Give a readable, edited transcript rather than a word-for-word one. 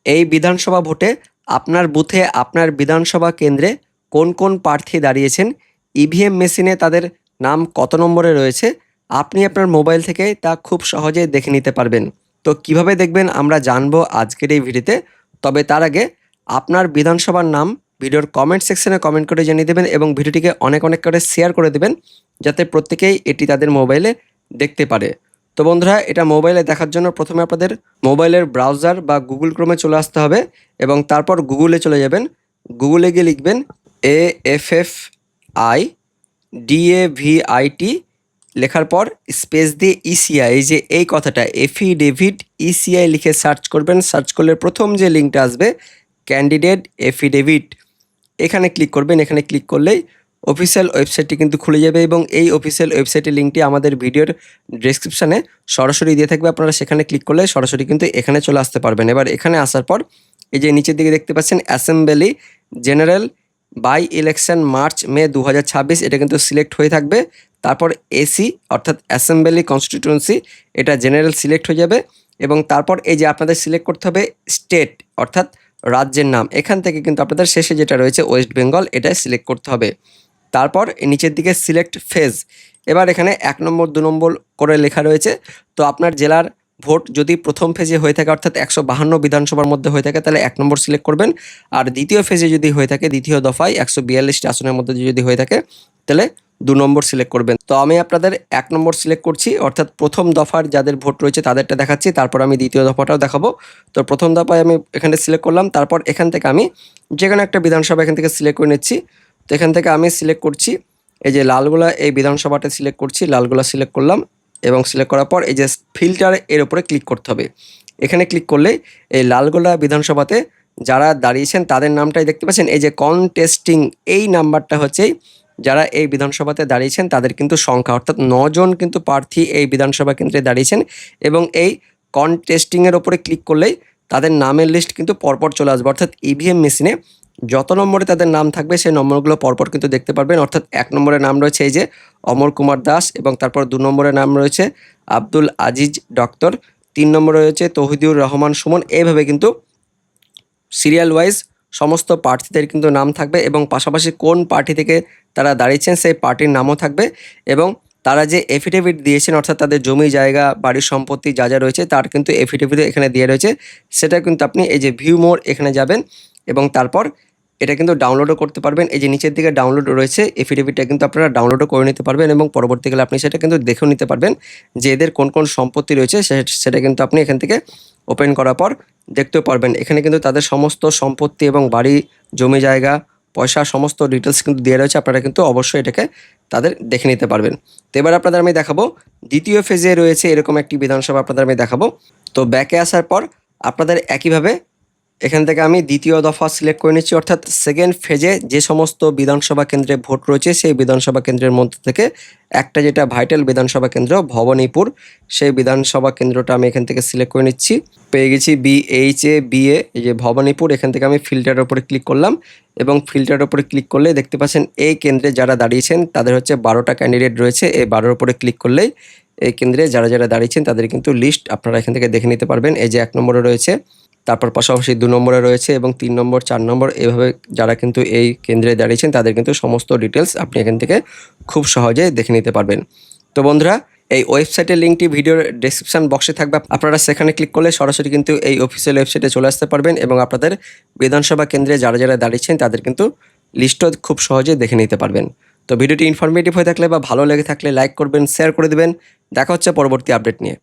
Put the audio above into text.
এই বিধানসভা ভোটে আপনার বুথে আপনার বিধানসভা কেন্দ্রে কোন কোন প্রার্থী দাঁড়িয়েছেন, ইভিএম মেশিনে তাদের নাম কত নম্বরে রয়েছে, আপনি আপনার মোবাইল থেকে তা খুব সহজেই দেখে নিতে পারবেন। তো কিভাবে দেখবেন আমরা জানবো আজকের এই ভিডিওতে। তবে তার আগে আপনার বিধানসভার নাম ভিডিওর কমেন্ট সেকশনে কমেন্ট করে জানিয়ে দেবেন এবং ভিডিওটিকে অনেক অনেক করে শেয়ার করে দেবেন, যাতে প্রত্যেকেই এটি তাদের মোবাইলে দেখতে পারে। তো বন্ধুরা, এটা মোবাইলে দেখার জন্য প্রথমে আপনাদের মোবাইলের ব্রাউজার বা গুগল ক্রোমে চলে আসতে হবে এবং তারপর গুগলে চলে যাবেন। গুগলে গিয়ে লিখবেন AFFIDAVIT, লেখার পর স্পেস দিয়ে ইসিআই, এই যে এই কথাটা এফিডেভিট ইসিআই লিখে সার্চ করবেন। সার্চ করলে প্রথম যে লিঙ্কটা আসবে ক্যান্ডিডেট এফিডেভিট, এখানে ক্লিক করবেন। এখানে ক্লিক করলেই অফিসিয়াল ওয়েবসাইটটি কিন্তু খুলে যাবে এবং এই অফিসিয়াল ওয়েবসাইটের লিঙ্কটি আমাদের ভিডিওর ডেসক্রিপশানে সরাসরি দিয়ে থাকবে। আপনারা সেখানে ক্লিক করলে সরাসরি কিন্তু এখানে চলে আসতে পারবেন। এবার এখানে আসার পর এই যে নিচের দিকে দেখতে পাচ্ছেন assembly general by election March May 2026, এটা কিন্তু সিলেক্ট হয়ে থাকবে। তারপর এসি অর্থাৎ অ্যাসেম্বলি কনস্টিটিউয়েন্সি, এটা জেনারেল সিলেক্ট হয়ে যাবে এবং তারপর এই যে আপনাদের সিলেক্ট করতে হবে স্টেট অর্থাৎ রাজ্যের নাম। এখান থেকে কিন্তু আপনাদের শেষে যেটা রয়েছে ওয়েস্ট বেঙ্গল, এটাই সিলেক্ট করতে হবে। তারপর নিচের দিকে সিলেক্ট ফেজ, এবার এখানে 1 নম্বর 2 নম্বর করে লেখা রয়েছে। তো আপনার জেলার ভোট যদি প্রথম ফেজে হয়ে থাকে অর্থাৎ 152 বিধানসভার মধ্যে হয়ে থাকে তাহলে 1 নম্বর সিলেক্ট করবেন, আর দ্বিতীয় ফেজে যদি হয়ে থাকে দ্বিতীয় দফায় 142টি আসনের মধ্যে যদি হয়ে থাকে তাহলে 2 নম্বর সিলেক্ট করবেন। তো আমি আপনাদের 1 নম্বর সিলেক্ট করছি, অর্থাৎ প্রথম দফার যাদের ভোট রয়েছে তাদেরটা দেখাচ্ছি, তারপর আমি দ্বিতীয় দফাটাও দেখাবো। তো প্রথম দফায় আমি এখানে সিলেক্ট করলাম, তারপর এখান থেকে আমি যে কোনো একটা বিধানসভা এখান থেকে সিলেক্ট করে নিচ্ছি। তো এখান থেকে আমি সিলেক্ট করছি এই যে লালগোলা, এই বিধানসভাটা সিলেক্ট করছি, লালগোলা সিলেক্ট করলাম এবং সিলেক্ট করার পর এই যে ফিল্টার এর উপরে ক্লিক করতে হবে। এখানে ক্লিক করলে এই লালগোলা বিধানসভাতে যারা দাঁড়িয়েছেন তাদের নামটাই দেখতে পাচ্ছেন, এই যে কনটেস্টিং এই নাম্বারটা হচ্ছে যারা এই বিধানসভাতে দাঁড়িয়েছেন তাদের কিন্তু সংখ্যা, অর্থাৎ 9 জন কিন্তু প্রার্থী এই বিধানসভা কেন্দ্রে দাঁড়িয়েছেন এবং এই কনটেস্টিংয়ের ওপরে ক্লিক করলেই তাদের নামের লিস্ট কিন্তু পরপর চলে আসবে। অর্থাৎ ইভিএম মেশিনে যত নম্বরে তাদের নাম থাকবে সেই নম্বরগুলো পরপর কিন্তু দেখতে পারবেন। অর্থাৎ 1 নম্বরের নাম রয়েছে এই যে অমর কুমার দাস এবং তারপর 2 নম্বরের নাম রয়েছে আব্দুল আজিজ ডক্টর, 3 নম্বরে রয়েছে তৌহিদুর রহমান সুমন। এইভাবে কিন্তু সিরিয়াল ওয়াইজ সমস্ত প্রার্থীদের কিন্তু নাম থাকবে এবং পাশাপাশি কোন পার্টি থেকে তারা দাঁড়িয়েছেন সেই পার্টির নামও থাকবে এবং তারা যে এফিডেভিট দিয়েছেন অর্থাৎ তাদের জমি জায়গা বাড়ির সম্পত্তি যা যা রয়েছে তার কিন্তু এফিডেভিট এখানে দিয়ে রয়েছে। সেটা কিন্তু আপনি এই যে ভিউ মোর এখানে যাবেন এবং তারপর এটা কিন্তু ডাউনলোডও করতে পারবেন। এই যে নিচের দিকে ডাউনলোড রয়েছে এফিডেভিটটা কিন্তু আপনারা ডাউনলোডও করে নিতে পারবেন এবং পরবর্তীকালে আপনি সেটা কিন্তু দেখেও নিতে পারবেন যে এদের কোন কোন সম্পত্তি রয়েছে সেটা কিন্তু আপনি এখান থেকে ওপেন করার পর দেখতেও পারবেন। এখানে কিন্তু তাদের সমস্ত সম্পত্তি এবং বাড়ি জমি জায়গা পয়সা সমস্ত ডিটেলস কিন্তু দেওয়া রয়েছে, আপনারা কিন্তু অবশ্যই এটাকে তাদের দেখে নিতে পারবেন। তো এবার আপনাদের আমি দেখাবো দ্বিতীয় ফেজে রয়েছে এরকম একটি বিধানসভা আপনাদের আমি দেখাবো। তো ব্যাকে আসার পর আপনাদের একইভাবে এখান থেকে আমি দ্বিতীয় দফা সিলেক্ট করে নিচ্ছি, অর্থাৎ সেকেন্ড ফেজে যে সমস্ত বিধানসভা কেন্দ্রে ভোট রয়েছে সেই বিধানসভা কেন্দ্রের মধ্যে থেকে একটা যেটা ভাইটাল বিধানসভা কেন্দ্র ভবানীপুর, সেই বিধানসভা কেন্দ্রটা আমি এখান থেকে সিলেক্ট করে নিচ্ছি। পেয়ে গেছি BHA এই যে ভবানীপুর, এখান থেকে আমি ফিল্টারের উপরে ক্লিক করলাম এবং ফিল্টারের উপরে ক্লিক করলে দেখতে পাচ্ছেন এই কেন্দ্রে যারা দাঁড়িয়েছেন তাদের হচ্ছে 12টা ক্যান্ডিডেট রয়েছে। এই 12-এর উপরে ক্লিক করলেই এই কেন্দ্রে যারা যারা দাঁড়িয়েছেন তাদের কিন্তু লিস্ট আপনারা এখান থেকে দেখে নিতে পারবেন। এই যে 1 নম্বরে রয়েছে, তারপর পাশাপাশি 2 নম্বরে রয়েছে এবং 3 নম্বর 4 নম্বর, এভাবে যারা কিন্তু এই কেন্দ্রে দাঁড়িয়েছেন তাদের কিন্তু সমস্ত ডিটেলস আপনি এখান থেকে খুব সহজে দেখে নিতে পারবেন। তো বন্ধুরা, এই ওয়েবসাইটের লিঙ্কটি ভিডিওর ডেসক্রিপশন বক্সে থাকবে, আপনারা সেখানে ক্লিক করলে সরাসরি কিন্তু এই অফিসিয়াল ওয়েবসাইটে চলে আসতে পারবেন এবং আপনাদের বিধানসভা কেন্দ্রে যারা যারা দাঁড়িয়েছেন তাদের কিন্তু লিস্টও খুব সহজে দেখে নিতে পারবেন। তো ভিডিওটি ইনফরমেটিভ হয়ে থাকলে বা ভালো লেগে থাকলে লাইক করবেন, শেয়ার করে দেবেন। দেখা হচ্ছে পরবর্তী আপডেট নিয়ে।